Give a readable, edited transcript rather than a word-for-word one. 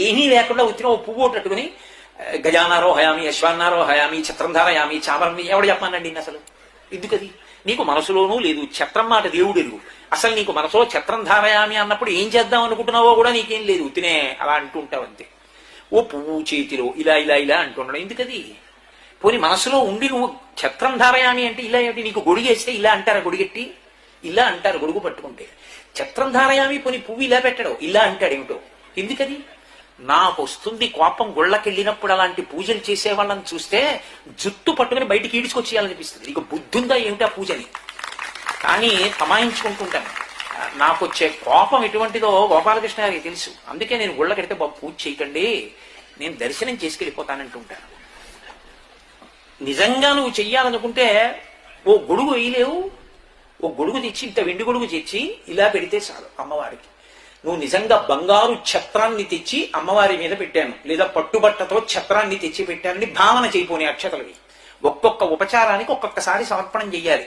ఏమీ లేకుండా వచ్చిన ఓ పువ్వు ఒకట్టుకుని గజానారో హయామి అశ్వాన్నారో హయామి ఛత్రం ధారయామి చామరం ఎవడు చెప్పానండి అసలు ఎందుకది నీకు మనసులోనూ లేదు. ఛత్రం మాట దేవుడు ఎరుగు. అసలు నీకు మనసులో ఛత్రం ధారయామి అన్నప్పుడు ఏం చేద్దాం అనుకుంటున్నావో కూడా నీకేం లేదు. ఉత్తినే అలా అంటూ ఉంటావు అంతే. ఓ పువ్వు చేతిలో ఇలా ఇలా ఇలా అంటుండడం ఎందుకది? పోనీ మనసులో ఉండి నువ్వు ఛత్రం ధారయామి అంటే ఇలా ఏమిటి? నీకు గొడుగు వేస్తే ఇలా అంటారా? గొడుగెట్టి ఇలా అంటారు గొడుగు పట్టుకుంటే. ఛత్రం ధారయామి పోనీ పువ్వు ఇలా పెట్టడం ఇలా అంటాడేమిటో ఎందుకది? నాకు వస్తుంది కోపం. గుళ్ళకెళ్ళినప్పుడు అలాంటి పూజలు చేసే వాళ్ళని చూస్తే జుట్టు పట్టుకుని బయటికి ఈడ్చుకొచ్చేయాలనిపిస్తుంది. నీకు బుద్ధుందా ఏమిటా పూజని? కానీ తమాయించుకుంటుంటాను. నాకు వచ్చే కోపం ఎటువంటిదో గోపాలకృష్ణ గారికి తెలుసు. అందుకే నేను గుళ్ళకెడితే బాబు పూజ చేయకండి, నేను దర్శనం చేసుకెళ్ళిపోతానంటుంటాను. నిజంగా నువ్వు చెయ్యాలనుకుంటే ఓ గొడుగు వేయలేవు. ఓ గొడుగు తెచ్చి ఇంత వెండి గొడుగు తెచ్చి ఇలా పెడితే చాలు అమ్మవారికి. నువ్వు నిజంగా బంగారు ఛత్రాన్ని తెచ్చి అమ్మవారి మీద పెట్టాను, లేదా పట్టుబట్టతో ఛత్రాన్ని తెచ్చి పెట్టానని భావన చేయపోని అక్షతలవి. ఒక్కొక్క ఉపచారానికి ఒక్కొక్కసారి సమర్పణం చెయ్యాలి.